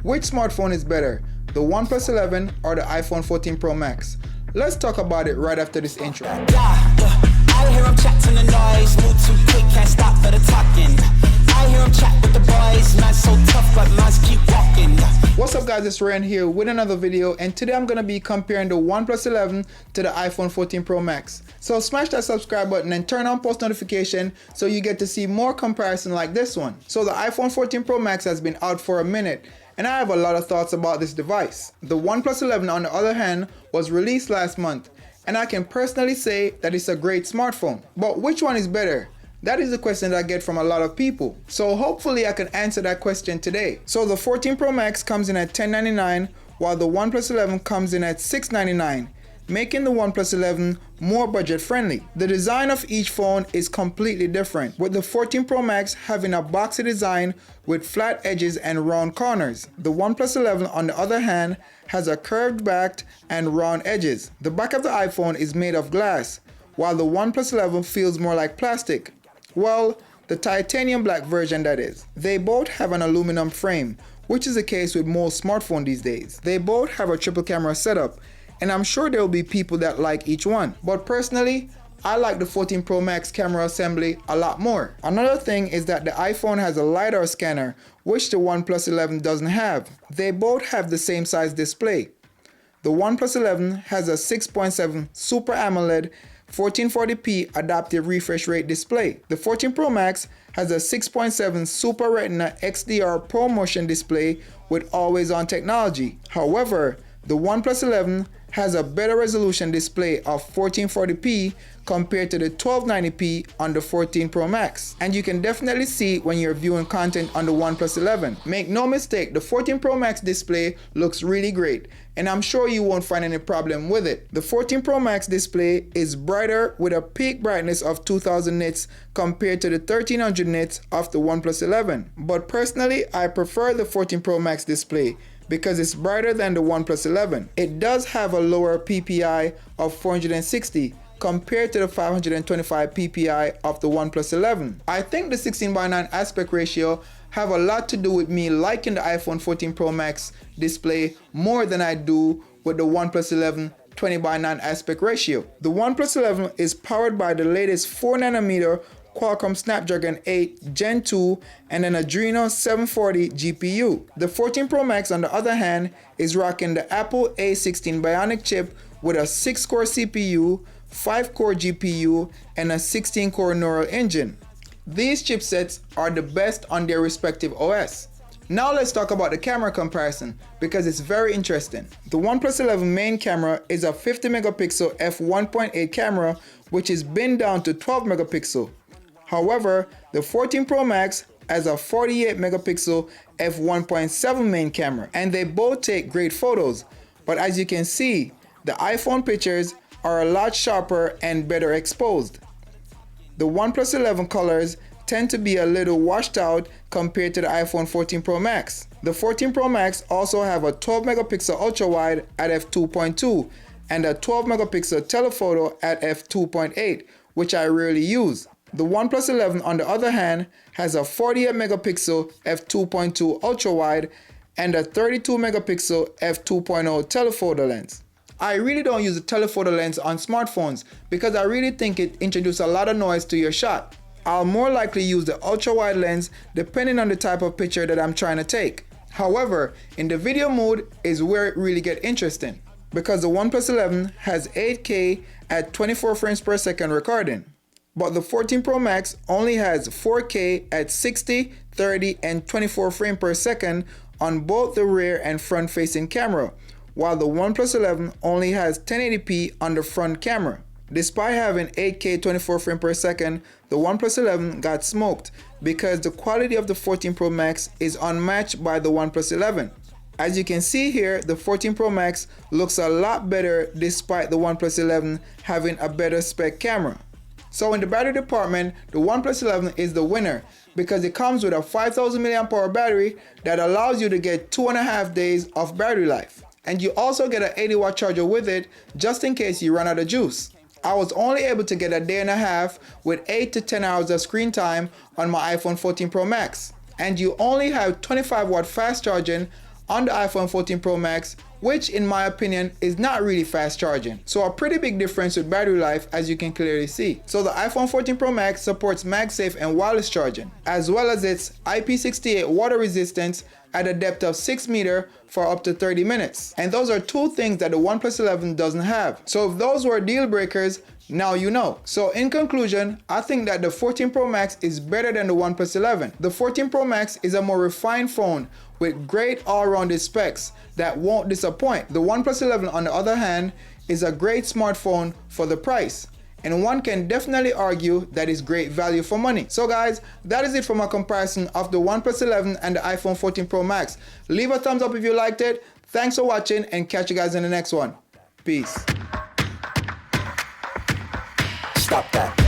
Which smartphone is better, the OnePlus 11 or the iPhone 14 Pro Max? Let's talk about it right after this intro. I hear him chatting the noise, move too quick, can't stop for the talking. I hear him chat with the boys, man so tough, but mans keep walking. What's up guys, it's Ryan here with another video, and today I'm going to be comparing the OnePlus 11 to the iPhone 14 Pro Max. So smash that subscribe button and turn on post notification so you get to see more comparison like this one. So the iPhone 14 Pro Max has been out for a minute, and I have a lot of thoughts about this device. The OnePlus 11 on the other hand was released last month, and I can personally say that it's a great smartphone. But which one is better? That is the question that I get from a lot of people. So hopefully I can answer that question today. So the 14 Pro Max comes in at $1099 while the OnePlus 11 comes in at $699, making the OnePlus 11 more budget friendly. The design of each phone is completely different, with the 14 Pro Max having a boxy design with flat edges and round corners. The OnePlus 11 on the other hand has a curved back and round edges. The back of the iPhone is made of glass, while the OnePlus 11 feels more like plastic. Well, the titanium black version that is. They both have an aluminum frame, which is the case with most smartphones these days. They both have a triple camera setup, and I'm sure there will be people that like each one. But personally, I like the 14 Pro Max camera assembly a lot more. Another thing is that the iPhone has a LiDAR scanner, which the OnePlus 11 doesn't have. They both have the same size display. The OnePlus 11 has a 6.7 Super AMOLED 1440p adaptive refresh rate display. The 14 Pro Max has a 6.7 Super Retina XDR ProMotion display with always-on technology. However, the OnePlus 11 has a better resolution display of 1440p compared to the 1290p on the 14 Pro Max. And you can definitely see when you're viewing content on the OnePlus 11. Make no mistake, the 14 Pro Max display looks really great, and I'm sure you won't find any problem with it. The 14 Pro Max display is brighter with a peak brightness of 2000 nits compared to the 1300 nits of the OnePlus 11. But personally, I prefer the 14 Pro Max display because it's brighter than the OnePlus 11. It does have a lower PPI of 460 compared to the 525 PPI of the OnePlus 11. I think the 16:9 aspect ratio have a lot to do with me liking the iPhone 14 Pro Max display more than I do with the OnePlus 11 20:9 aspect ratio. The OnePlus 11 is powered by the latest 4nm Qualcomm Snapdragon 8 Gen 2 and an Adreno 740 GPU. The 14 Pro Max on the other hand is rocking the Apple A16 Bionic chip with a 6-core CPU, 5-core GPU, and a 16-core neural engine. These chipsets are the best on their respective OS. Now let's talk about the camera comparison because it's very interesting. The OnePlus 11 main camera is a 50 megapixel f1.8 camera, which is binned down to 12 megapixel. However, the 14 Pro Max has a 48 megapixel f1.7 main camera, and they both take great photos. But as you can see, the iPhone pictures are a lot sharper and better exposed. The OnePlus 11 colors tend to be a little washed out compared to the iPhone 14 Pro Max. The 14 Pro Max also have a 12 megapixel ultra wide at f2.2 and a 12 megapixel telephoto at f2.8, which I rarely use. The OnePlus 11 on the other hand has a 48 megapixel f2.2 ultra wide and a 32 megapixel f2.0 telephoto lens. I really don't use the telephoto lens on smartphones because I really think it introduces a lot of noise to your shot. I'll more likely use the ultra wide lens depending on the type of picture that I'm trying to take. However, in the video mode is where it really gets interesting because the OnePlus 11 has 8K at 24 frames per second recording. But the 14 Pro Max only has 4K at 60, 30, and 24 frames per second on both the rear and front facing camera, while the OnePlus 11 only has 1080p on the front camera. Despite having 8K 24 frames per second, the OnePlus 11 got smoked because the quality of the 14 Pro Max is unmatched by the OnePlus 11. As you can see here, the 14 Pro Max looks a lot better despite the OnePlus 11 having a better spec camera. So in the battery department, the OnePlus 11 is the winner because it comes with a 5000 mAh battery that allows you to get 2.5 days of battery life. And you also get an 80 watt charger with it just in case you run out of juice. I was only able to get a day and a half with 8 to 10 hours of screen time on my iPhone 14 Pro Max. And you only have 25 watt fast charging on the iPhone 14 Pro Max, which in my opinion is not really fast charging. So a pretty big difference with battery life, as you can clearly see. So the iPhone 14 Pro Max supports MagSafe and wireless charging, as well as its IP68 water resistance at a depth of 6 meters for up to 30 minutes. And those are two things that the OnePlus 11 doesn't have. So if those were deal breakers, now you know. So in conclusion, I think that the 14 Pro Max is better than the OnePlus 11. The 14 Pro Max is a more refined phone with great all-rounded specs that won't disappoint. The OnePlus 11, on the other hand, is a great smartphone for the price, and one can definitely argue that it's great value for money. So guys, that is it for my comparison of the OnePlus 11 and the iPhone 14 Pro Max. Leave a thumbs up if you liked it. Thanks for watching, and catch you guys in the next one. Peace. Stop that.